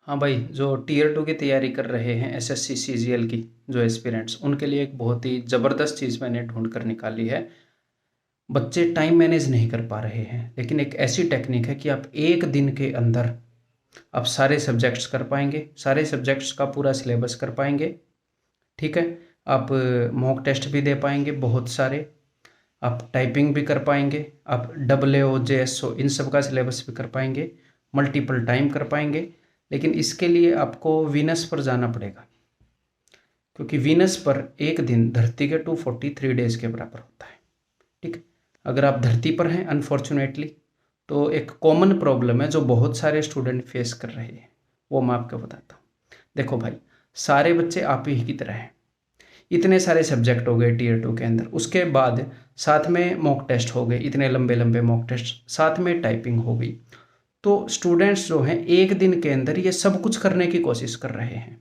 हाँ भाई, जो टीयर 2 की तैयारी कर रहे हैं एसएससी सीजीएल की जो एस्पिरेंट्स, उनके लिए एक बहुत ही ज़बरदस्त चीज़ मैंने ढूंढ कर निकाली है। बच्चे टाइम मैनेज नहीं कर पा रहे हैं, लेकिन एक ऐसी टेक्निक है कि आप एक दिन के अंदर आप सारे सब्जेक्ट्स कर पाएंगे, सारे सब्जेक्ट्स का पूरा सिलेबस कर पाएंगे। ठीक है, आप मॉक टेस्ट भी दे पाएंगे बहुत सारे, आप टाइपिंग भी कर पाएंगे, आप WO JSO इन सब का सिलेबस भी कर पाएंगे, मल्टीपल टाइम कर पाएंगे। लेकिन इसके लिए आपको वीनस पर जाना पड़ेगा, क्योंकि वीनस पर एक दिन धरती के 243 डेज के बराबर होता है। ठीक है, अगर आप धरती पर हैं अनफॉर्चुनेटली, तो एक कॉमन प्रॉब्लम है जो बहुत सारे स्टूडेंट फेस कर रहे हैं, वो मैं आपको बताता हूँ। देखो भाई, सारे बच्चे आप ही की तरह हैं, इतने सारे सब्जेक्ट हो गए टीयर 2 के अंदर, उसके बाद साथ में मॉक टेस्ट हो गए, इतने लंबे लंबे मॉक टेस्ट, साथ में टाइपिंग हो गई। तो स्टूडेंट्स जो हैं एक दिन के अंदर ये सब कुछ करने की कोशिश कर रहे हैं।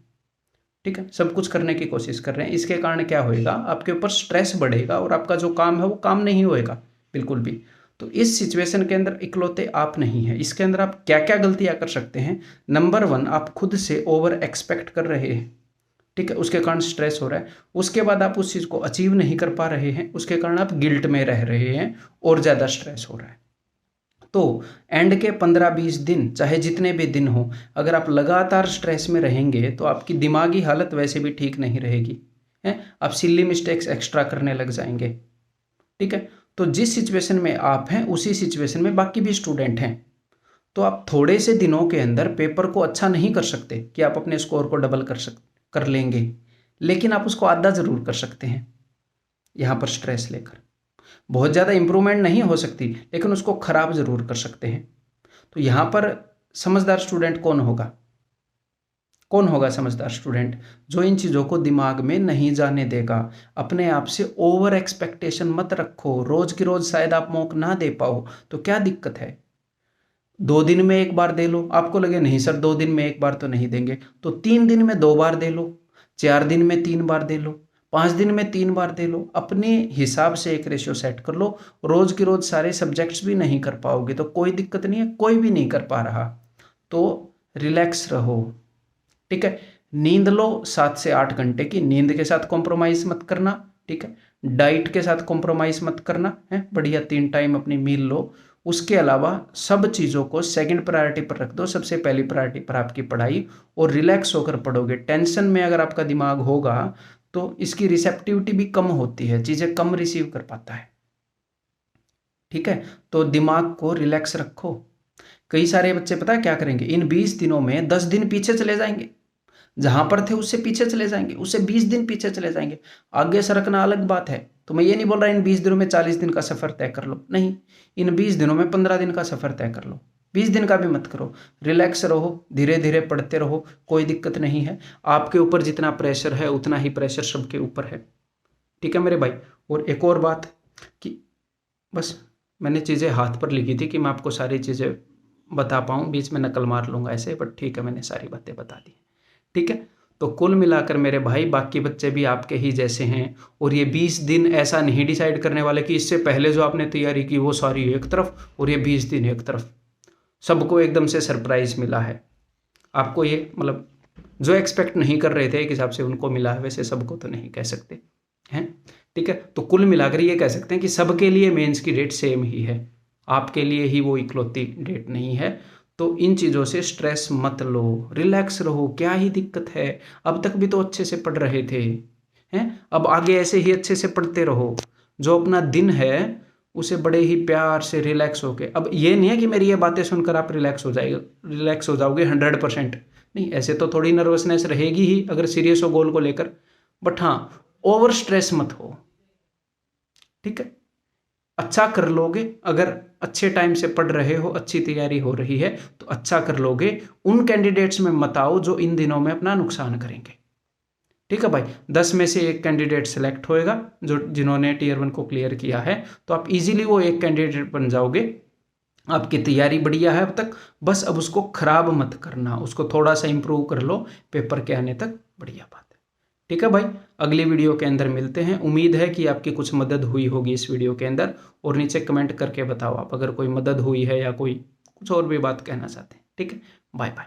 ठीक है, सब कुछ करने की कोशिश कर रहे हैं। इसके कारण क्या होएगा, आपके ऊपर स्ट्रेस बढ़ेगा और आपका जो काम है वो काम नहीं होएगा बिल्कुल भी। तो इस सिचुएशन के अंदर इकलौते आप नहीं हैं। इसके अंदर आप क्या क्या गलतियां कर सकते हैं। नंबर 1, आप खुद से ओवर एक्सपेक्ट कर रहे हैं। ठीक है, उसके कारण स्ट्रेस हो रहा है। उसके बाद आप उस चीज़ को अचीव नहीं कर पा रहे हैं, उसके कारण आप गिल्ट में रह रहे हैं और ज़्यादा स्ट्रेस हो रहा है। तो एंड के 15-20 दिन, चाहे जितने भी दिन हो, अगर आप लगातार स्ट्रेस में रहेंगे तो आपकी दिमागी हालत वैसे भी ठीक नहीं रहेगी है, आप सिली मिस्टेक्स एक्स्ट्रा करने लग जाएंगे। ठीक है, तो जिस सिचुएशन में आप हैं उसी सिचुएशन में बाकी भी स्टूडेंट हैं। तो आप थोड़े से दिनों के अंदर पेपर को अच्छा नहीं कर सकते कि आप अपने स्कोर को डबल कर लेंगे, लेकिन आप उसको आधा ज़रूर कर सकते हैं यहाँ पर स्ट्रेस लेकर। बहुत ज़्यादा इंप्रूवमेंट नहीं हो सकती, लेकिन उसको ख़राब ज़रूर कर सकते हैं। तो यहाँ पर समझदार स्टूडेंट कौन होगा? कौन होगा समझदार स्टूडेंट? जो इन चीज़ों को दिमाग में नहीं जाने देगा। अपने आप से ओवर एक्सपेक्टेशन मत रखो। रोज़ की रोज़ शायद आप मौक ना दे पाओ, तो क्या दिक्कत है? 2 दिन में 1 बार दे लो। आपको लगे नहीं सर 2 दिन में 1 बार तो नहीं देंगे, तो 3 दिन में 2 बार दे लो, 4 दिन में 3 बार दे लो, 5 दिन में 3 बार दे लो। अपने हिसाब से एक रेशियो सेट कर लो। रोज़ की रोज़ सारे सब्जेक्ट्स भी नहीं कर पाओगे तो कोई दिक्कत नहीं है, कोई भी नहीं कर पा रहा तो रिलैक्स रहो। ठीक है, नींद लो 7 से 8 घंटे की। नींद के साथ कॉम्प्रोमाइज़ मत करना। ठीक है, डाइट के साथ कॉम्प्रोमाइज़ मत करना है, बढ़िया 3 टाइम अपनी मील लो। उसके अलावा सब चीज़ों को सेकंड प्रायोरिटी पर रख दो। सबसे पहली प्रायोरिटी पर आपकी पढ़ाई, और रिलैक्स होकर पढ़ोगे। टेंशन में अगर आपका दिमाग होगा तो इसकी रिसेप्टिविटी भी कम होती है, चीज़ें कम रिसीव कर पाता है। ठीक है, तो दिमाग को रिलैक्स रखो। कई सारे बच्चे पता है क्या करेंगे, इन 20 दिनों में 10 दिन पीछे चले जाएंगे, जहां पर थे उससे पीछे चले जाएंगे, उससे 20 दिन पीछे चले जाएंगे। आगे सरकना अलग बात है। तो मैं ये नहीं बोल रहा इन 20 दिनों में 40 दिन का सफ़र तय कर लो, नहीं, इन 20 दिनों में 15 दिन का सफ़र तय कर लो। 20 दिन का भी मत करो। रिलैक्स रहो, धीरे धीरे पढ़ते रहो, कोई दिक्कत नहीं है। आपके ऊपर जितना प्रेशर है उतना ही प्रेशर सबके ऊपर है। ठीक है मेरे भाई। और एक और बात कि बस मैंने चीज़ें हाथ पर लिखी थी कि मैं आपको सारी चीज़ें बता पाऊँ, बीच में नकल मार लूँगा ऐसे, बट ठीक है मैंने सारी बातें बता दी। ठीक है, तो कुल मिलाकर मेरे भाई बाकी बच्चे भी आपके ही जैसे हैं। और ये 20 दिन ऐसा नहीं डिसाइड करने वाले कि इससे पहले जो आपने तैयारी की वो सारी एक तरफ और ये 20 दिन एक तरफ। सबको एकदम से सरप्राइज मिला है। आपको ये मतलब जो एक्सपेक्ट नहीं कर रहे थे एक हिसाब से उनको मिला है, वैसे सबको तो नहीं कह सकते हैं। ठीक है, तो कुल मिलाकर ये कह सकते हैं कि सबके लिए मेंस की डेट सेम ही है, आपके लिए ही वो इकलौती डेट नहीं है। तो इन चीज़ों से स्ट्रेस मत लो, रिलैक्स रहो, क्या ही दिक्कत है। अब तक भी तो अच्छे से पढ़ रहे थे हैं, अब आगे ऐसे ही अच्छे से पढ़ते रहो। जो अपना दिन है उसे बड़े ही प्यार से रिलैक्स होके, अब ये नहीं है कि मेरी ये बातें सुनकर आप रिलैक्स हो जाओगे 100%, नहीं, ऐसे तो थोड़ी नर्वसनेस रहेगी ही अगर सीरियस हो गोल को लेकर, बट हाँ ओवर स्ट्रेस मत हो। ठीक है, अच्छा कर लोगे। अगर अच्छे टाइम से पढ़ रहे हो, अच्छी तैयारी हो रही है तो अच्छा कर लोगे। उन कैंडिडेट्स में मत आओ जो इन दिनों में अपना नुकसान करेंगे। ठीक है भाई, 10 में से एक कैंडिडेट सेलेक्ट होएगा जो जिन्होंने टीयर 1 को क्लियर किया है, तो आप इजीली वो एक कैंडिडेट बन जाओगे। आपकी तैयारी बढ़िया है अब तक, बस अब उसको खराब मत करना, उसको थोड़ा सा इंप्रूव कर लो पेपर के आने तक, बढ़िया बात है। ठीक है भाई, अगली वीडियो के अंदर मिलते हैं। उम्मीद है कि आपकी कुछ मदद हुई होगी इस वीडियो के अंदर, और नीचे कमेंट करके बताओ आप अगर कोई मदद हुई है या कोई कुछ और भी बात कहना चाहते हैं। ठीक है, बाय बाय।